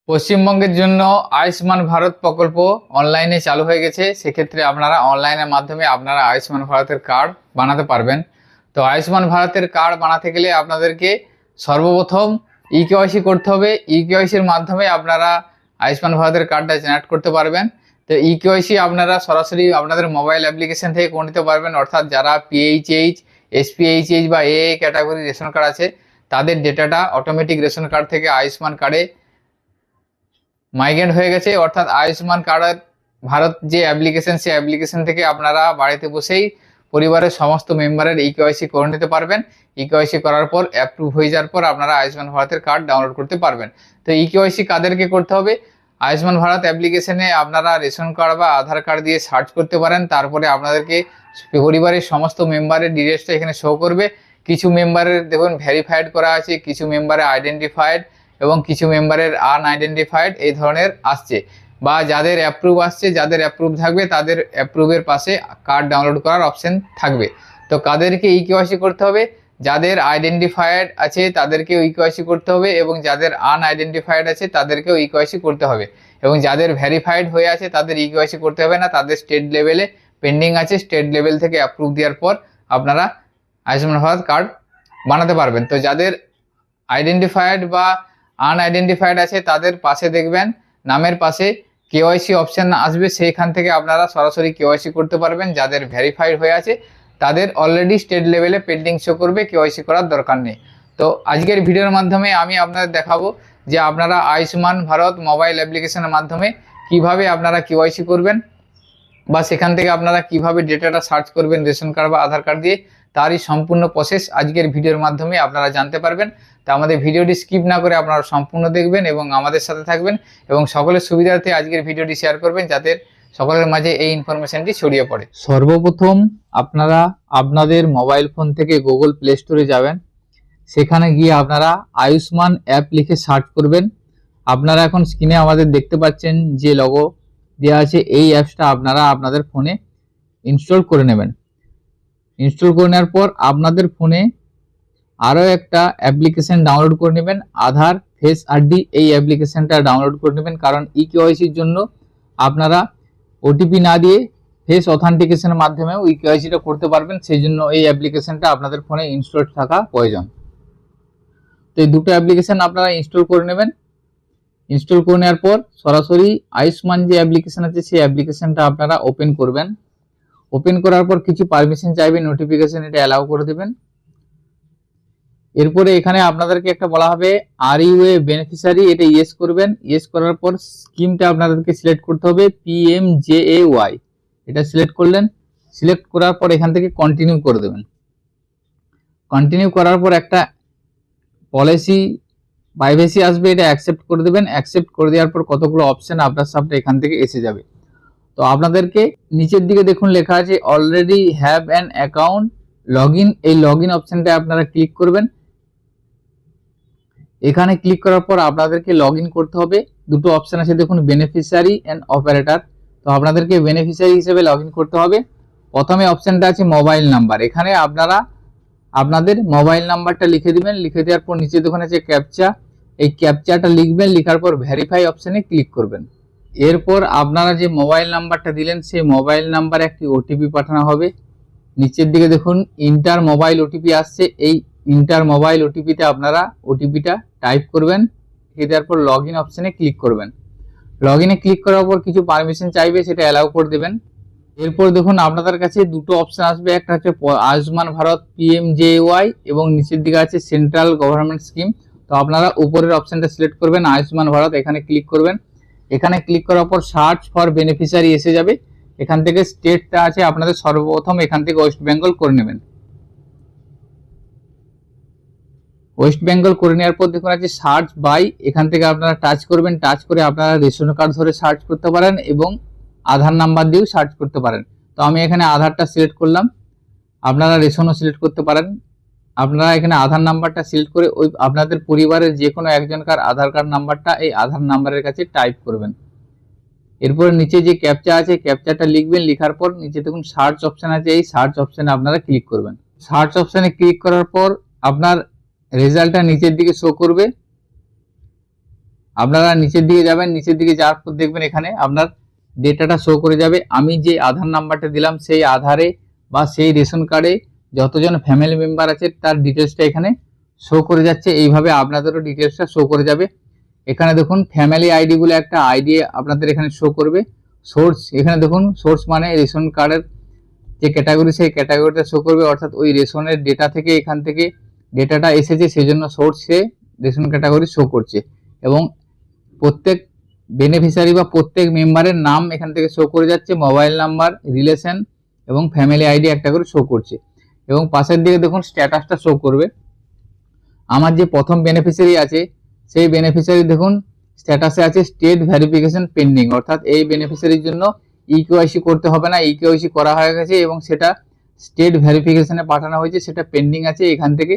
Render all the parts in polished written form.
পশ্চিমবঙ্গের জন্য আয়ুষ্মান ভারত প্রকল্প অনলাইনে চালু হয়ে গেছে। সেক্ষেত্রে আপনারা অনলাইনের মাধ্যমে আপনারা আয়ুষ্মান ভারতের কার্ড বানাতে পারবেন। তো আয়ুষ্মান ভারতের কার্ড বানাতে গেলে আপনাদেরকে সর্বপ্রথম ইকেওয়াইসি করতে হবে। ইকেওয়াইসির মাধ্যমে আপনারা আয়ুষ্মান ভারতের কার্ডটা জেনারেট করতে পারবেন। তো ইকেওয়াইসি আপনারা সরাসরি আপনাদের মোবাইল অ্যাপ্লিকেশন থেকে করে নিতে পারবেন। অর্থাৎ যারা পিএইচএইচ, এসপিএইচএইচ বা এ ক্যাটাগরি রেশন কার্ড আছে তাদের ডেটাটা অটোমেটিক রেশন কার্ড থেকে আয়ুষ্মান কার্ডে মাইগ্রেট হয়ে গেছে। অর্থাৎ আয়ুষ্মান কার্ড ভারত যে অ্যাপ্লিকেশন, সেই অ্যাপ্লিকেশন থেকে আপনারা বাড়িতে বসেই পরিবারের সমস্ত মেম্বারের ইকেওয়াইসি করে নিতে পারবেন। ইকেওয়াইসি করার পর অ্যাপ্রুভ হয়ে যাওয়ার পর আপনারা আয়ুষ্মান ভারতের কার্ড ডাউনলোড করতে পারবেন। তো ইকেওয়াইসি কাদেরকে করতে হবে? আয়ুষ্মান ভারত অ্যাপ্লিকেশনে আপনারা রেশন কার্ড বা আধার কার্ড দিয়ে সার্চ করতে পারেন। তারপরে আপনাদেরকে পরিবারের সমস্ত মেম্বারের ডিটেলসটা এখানে শো করবে। কিছু মেম্বারের দেখুন ভেরিফাইড করা আছে, কিছু মেম্বারের আইডেন্টিফাইড এবং কিছু মেম্বারের আনআইডেন্টিফাইড এই ধরনের আসছে। বা যাদের অ্যাপ্রুভ আসছে, যাদের অ্যাপ্রুভ থাকবে তাদের অ্যাপ্রুভের পাশে কার্ড ডাউনলোড করার অপশন থাকবে। তো কাদেরকে ইকেওয়াইসি করতে হবে? যাদের আইডেন্টিফাইড আছে তাদেরকেও ইকেওয়াইসি করতে হবে, এবং যাদের আনআইডেন্টিফাইড আছে তাদেরকেও ইকেওয়াইসি করতে হবে, এবং যাদের ভেরিফাইড হয়ে আছে তাদের ইকেওয়াইসি করতে হবে না। তাদের স্টেট লেভেলে পেন্ডিং আছে, স্টেট লেভেল থেকে অ্যাপ্রুভ দেওয়ার পর আপনারা আয়ুষ্মান ভারত কার্ড বানাতে পারবেন। তো যাদের আইডেন্টিফাইড বা আনআইডেন্টিফাইড আছে তাদের পাশে দেখবেন নামের পাশে কেওয়াইসি অপশন আসবে, সেইখান থেকে আপনারা সরাসরি কেওয়াইসি করতে পারবেন। যাদের ভেরিফাইড হয়ে আছে তাদের অলরেডি স্টেট লেভেলে পেন্ডিং শো করবে, কেওয়াইসি করার দরকার নেই। তো আজকের ভিডিওর মাধ্যমে আমি আপনাদের দেখাবো যে আপনারা আয়ুষ্মান ভারত মোবাইল অ্যাপ্লিকেশনের মাধ্যমে কিভাবে আপনারা কেওয়াইসি করবেন, বা সেখান থেকে আপনারা কিভাবে ডেটাটা সার্চ করবেন রেশন কার্ড বা আধার কার্ড দিয়ে, তারই সম্পূর্ণ প্রসেস আজকের ভিডিওর মাধ্যমে আপনারা জানতে পারবেন। তো আমাদের ভিডিওটি স্কিপ না করে আপনারা সম্পূর্ণ দেখবেন এবং আমাদের সাথে থাকবেন, এবং সকলের সুবিধার্থে আজকের ভিডিওটি শেয়ার করবেন যাতে সকলের মাঝে এই ইনফরমেশনটি ছড়িয়ে পড়ে। সর্বপ্রথম আপনারা আপনাদের মোবাইল ফোন থেকে গুগল প্লে স্টোরে যাবেন। সেখানে গিয়ে আপনারা আয়ুষ্মান অ্যাপ লিখে সার্চ করবেন। আপনারা এখন স্ক্রিনে আমাদের দেখতে পাচ্ছেন যে লোগো দেওয়া আছে, এই অ্যাপসটা আপনারা আপনাদের ফোনে ইনস্টল করে নেবেন। ইনস্টল করে নেওয়ার পর আপনাদের ফোনে আরও একটা অ্যাপ্লিকেশন ডাউনলোড করে নেবেন, আধার ফেস আইডি। এই অ্যাপ্লিকেশনটা ডাউনলোড করে নেবেন, কারণ ইকেওয়াইসির জন্য আপনারা ওটিপি না দিয়ে ফেস অথেন্টিকেশনের মাধ্যমেও ইকেওয়াইসিটা করতে পারবেন। সেই জন্য এই অ্যাপ্লিকেশনটা আপনাদের ফোনে ইনস্টল থাকা প্রয়োজন। তো এই দুটো অ্যাপ্লিকেশন আপনারা ইনস্টল করে নেবেন। ইনস্টল করে নেওয়ার পর সরাসরি আয়ুষ্মান যে অ্যাপ্লিকেশন আছে সেই অ্যাপ্লিকেশনটা আপনারা ওপেন করবেন। ওপেন করার পর কিছু পারমিশন চাইবে, নোটিফিকেশন এটা অ্যালাউ করে দেবেন। এরপরে এখানে আপনাদেরকে একটা বলা হবে আর ইউ এ বেনিফিশিয়ারি, এটা ইয়েস করবেন। ইয়েস করার পর স্কিমটা আপনাদেরকে সিলেক্ট করতে হবে PMJAY, এটা সিলেক্ট করলেন। সিলেক্ট করার পর এখান থেকে কন্টিনিউ করে দেবেন। কন্টিনিউ করার পর একটা পলিসি প্রাইভেসি আসবে, এটা অ্যাকসেপ্ট করে দেবেন। অ্যাকসেপ্ট করে দেওয়ার পর কতগুলো অপশন আপনার সামনে এখান থেকে এসে যাবে। তো আপনাদেরকে নিচের দিকে দেখুন লেখা আছে already have an account login, এই লগইন অপশনটা আপনারা ক্লিক করবেন। এখানে ক্লিক করার পর আপনাদেরকে লগইন করতে হবে। দুটো অপশন আছে দেখুন, বেনিফিশিয়ারি এন্ড অপারেটর। তো আপনাদেরকে বেনিফিশিয়ারি হিসেবে লগইন করতে হবে। প্রথমে অপশনটা আছে মোবাইল নাম্বার, এখানে আপনারা আপনাদের মোবাইল নাম্বারটা লিখে দিবেন। লিখে দেওয়ার পর নিচে দেখুন আছে ক্যাপচা, এই ক্যাপচাটা লিখবেন। লেখার পর ভেরিফাই অপশনে ক্লিক করবেন। এরপর আপনারা যে মোবাইল নাম্বারটা দিলেন সেই মোবাইল নাম্বারে একটি ওটিপি পাঠানো হবে। নিচের দিকে দেখুন ইন্টার মোবাইল ওটিপি আসছে, এই ইন্টার মোবাইল ওটিপিতে আপনারা ওটিপিটা টাইপ করবেন। দেওয়ার পর লগ ইন অপশনে ক্লিক করবেন। লগ ইনে ক্লিক করার পর কিছু পারমিশন চাইবে, সেটা অ্যালাউ করে দেবেন। এরপর দেখুন আপনাদের কাছে দুটো অপশন আসবে, একটা হচ্ছে আয়ুষ্মান ভারত PMJAY এবং নিচের দিকে আছে সেন্ট্রাল গভর্নমেন্ট স্কিম। তো আপনারা উপরের অপশনটা সিলেক্ট করবেন আয়ুষ্মান ভারত, এখানে ক্লিক করবেন। এখানে ক্লিক করার পর সার্চ ফর বেনিফিশিয়ারি এসে যাবে। এখান থেকে স্টেটটা আছে আপনাদের সর্বপ্রথম এখান থেকে ওয়েস্ট বেঙ্গল করে নেবেন। ওয়েস্ট বেঙ্গল করে নেওয়ার পর দেখুন আছে সার্চ বাই, এখান থেকে আপনারা টাচ করবেন। টাচ করে আপনারা রেশন কার্ড ধরে সার্চ করতে পারেন এবং আধার নাম্বার দিয়েও সার্চ করতে পারেন। তো আমি এখানে আধারটা সিলেক্ট করলাম, আপনারা রেশনও সিলেক্ট করতে পারেন। আপনারা এখানে আধার নাম্বারটা সিলেক্ট করে ওই আপনাদের পরিবারের যে কোনো একজনকার আধার কার্ড নাম্বারটা এই আধার নাম্বারের কাছে টাইপ করবেন। এরপর নিচে যে ক্যাপচা আছে ক্যাপচাটা লিখবেন। লেখার পর নিচে দেখুন সার্চ অপশন আছে, এই সার্চ অপশনে আপনারা ক্লিক করবেন। সার্চ অপশনে ক্লিক করার পর আপনার রেজাল্টটা নিচের দিকে শো করবে। আপনারা নিচের দিকে যাবেন, নিচের দিকে যাওয়ার পর দেখবেন এখানে আপনার ডেটাটা শো করে যাবে। আমি যে আধার নাম্বারটা দিলাম সেই আধারে বা সেই রেশন কার্ডে যতজন ফ্যামিলি মেম্বার আছে তার ডিটেলসটা এখানে শো করে যাচ্ছে। এইভাবে আপনাদেরও ডিটেলসটা শো করে যাবে। এখানে দেখুন ফ্যামিলি আইডি বলে একটা আইডি আপনাদের এখানে শো করবে। সোর্স, এখানে দেখুন সোর্স মানে রেশন কার্ডের যে ক্যাটাগরি সেই ক্যাটাগরিটা শো করবে, অর্থাৎ ওই রেশনের ডেটা থেকে এখান থেকে ডেটাটা এসেছে, সেই জন্য সোর্সে রেশন ক্যাটাগরি শো করছে। এবং প্রত্যেক বেনিফিশিয়ারি বা প্রত্যেক মেম্বারের নাম এখান থেকে শো করে যাচ্ছে, মোবাইল নাম্বার, রিলেশন এবং ফ্যামিলি আইডি একটা করে শো করছে। এবং পাশের দিকে দেখুন স্ট্যাটাসটা শো করবে। আমার যে প্রথম বেনিফিশিয়ারি আছে সেই বেনিফিশিয়ারি দেখুন স্ট্যাটাসে আছে স্টেট ভেরিফিকেশন পেন্ডিং, অর্থাৎ এই বেনিফিশিয়ারির জন্য ইকেওয়াইসি করতে হবে না, ইকেওয়াইসি করা হয়ে গেছে এবং সেটা স্টেট ভেরিফিকেশনে পাঠানো হয়েছে, সেটা পেন্ডিং আছে। এখান থেকে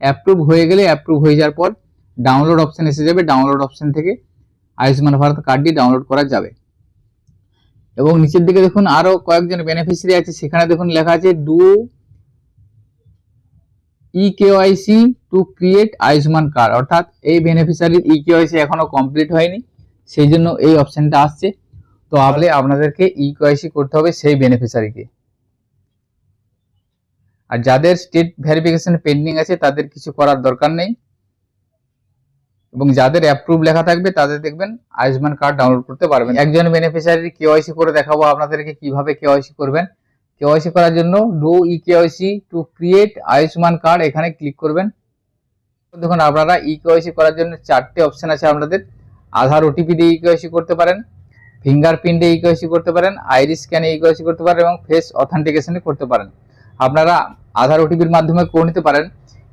অ্যাপ্রুভ হয়ে গেলে, অ্যাপ্রুভ হয়ে যাওয়ার পর ডাউনলোড অপশন এসে যাবে, ডাউনলোড অপশন থেকে আয়ুষ্মান ভারত কার্ডটি ডাউনলোড করা যাবে। এবং নিচের দিকে দেখুন আরো কয়েকজন বেনিফিশিয়ারি আছে, সেখানে দেখুন লেখা আছে do eKYC to create Ayushman card, অর্থাৎ এই বেনিফিশিয়ারির ইকেওয়াইসি এখনো কমপ্লিট হয়নি, সেই জন্য এই অপশনটা আসছে। তো আপনাদেরকে ইকেওয়াইসি করতে হবে সেই বেনিফিশিয়ারিকে। আর যাদের স্টেট ভেরিফিকেশন পেন্ডিং আছে তাদের কিছু করার দরকার নেই, এবং যাদের অ্যাপ্রুভ লেখা থাকবে তাদের দেখবেন আয়ুষ্মান কার্ড ডাউনলোড করতে পারবেন। একজন বেনিফিশিয়ারি কেওয়াইসি করে দেখাবো আপনাদেরকে কিভাবে কেওয়াইসি করবেন। কেওয়াইসি করার জন্য do e KYC to create Ayushman card এখানে ক্লিক করবেন। দেখুন আপনারা ই কেওয়াইসি করার জন্য 4টে অপশন আছে আপনাদের। আধার ওটিপি দিয়ে ই কেওয়াইসি করতে পারেন, ফিঙ্গারপ্রিন্টে ই কেওয়াইসি করতে পারেন, আইরিস স্ক্যানে ই কেওয়াইসি করতে পারেন এবং ফেস অথেন্টিকেশনে করতে পারেন। আপনারা আধার ওটিপির মাধ্যমে করে নিতে পারেন,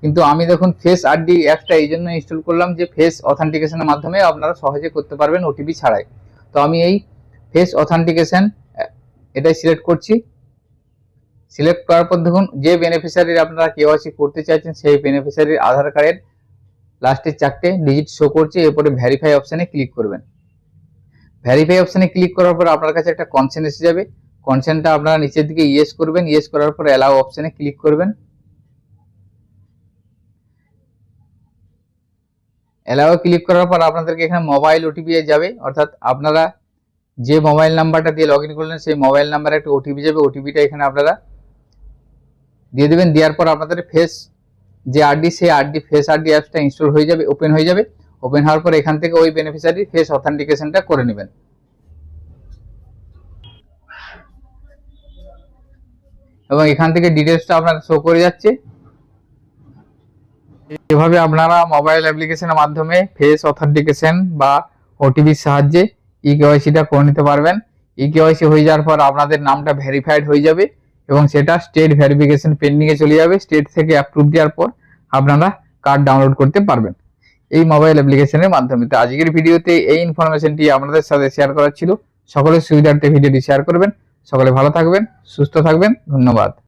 কিন্তু আমি দেখুন ফেস আরডি অ্যাপটা এই জন্য ইনস্টল করলাম যে ফেস অথেন্টিকেশনের মাধ্যমে আপনারা সহজে করতে পারবেন ওটিপি ছাড়াই। তো আমি এই ফেস অথেন্টিকেশন এটাই সিলেক্ট করছি। সিলেক্ট করার পর দেখুন যে বেনিফিশিয়ারির আপনারা কেওয়াইসি করতে চাইছেন সেই বেনিফিশিয়ারির আধার কার্ডের লাস্টের 4টে ডিজিট শো করছে। এরপরে ভেরিফাই অপশনে ক্লিক করবেন। ভেরিফাই অপশনে ক্লিক করার পর আপনার কাছে একটা কনসেন্ট এসে যাবে। কনসেন্টটা আপনারা নিচের দিকে ইয়েস করবেন। ইয়েস করার পর অ্যালাউ অপশনে ক্লিক করবেন। অ্যালাউ ক্লিক করার পর আপনাদেরকে এখানে মোবাইল ওটিপি যাবে, অর্থাৎ আপনারা যে মোবাইল নাম্বারটা দিয়ে লগ ইন করলেন সেই মোবাইল নাম্বারে একটা ওটিপি যাবে। ওটিপিটা এখানে আপনারা দিয়ে দেবেন। দেওয়ার পর আপনাদের ফেস যে আরডি সেই আরডি ফেস আরডি অ্যাপসটা ইনস্টল হয়ে যাবে, ওপেন হয়ে যাবে। ওপেন হওয়ার পর এখান থেকে ওই বেনিফিশিয়ারি ফেস অথেন্টিকেশনটা করে নেবেন। এবং এখান থেকে ডিটেলসটা আপনার শো করে যাচ্ছে। এভাবে আপনারা মোবাইল অ্যাপ্লিকেশনের মাধ্যমে ফেস অথেন্টিকেশন বা ওটিপির সাহায্যে ই কেওয়াইসিটা করে নিতে পারবেন। ই কেওয়াইসি হয়ে যাওয়ার পর আপনাদের নামটা ভেরিফাইড হয়ে যাবে এবং সেটা স্টেট ভেরিফিকেশন পেন্ডিংয়ে চলে যাবে। স্টেট থেকে অ্যাপ্রুভ দেওয়ার পর আপনারা কার্ড ডাউনলোড করতে পারবেন এই মোবাইল অ্যাপ্লিকেশনের মাধ্যমে। তো আজকের ভিডিওতে এই ইনফরমেশনটি আপনাদের সাথে শেয়ার করার ছিল। সকলের সুবিধার্থে ভিডিওটি শেয়ার করবেন। সকলে ভালো থাকবেন, সুস্থ থাকবেন। ধন্যবাদ।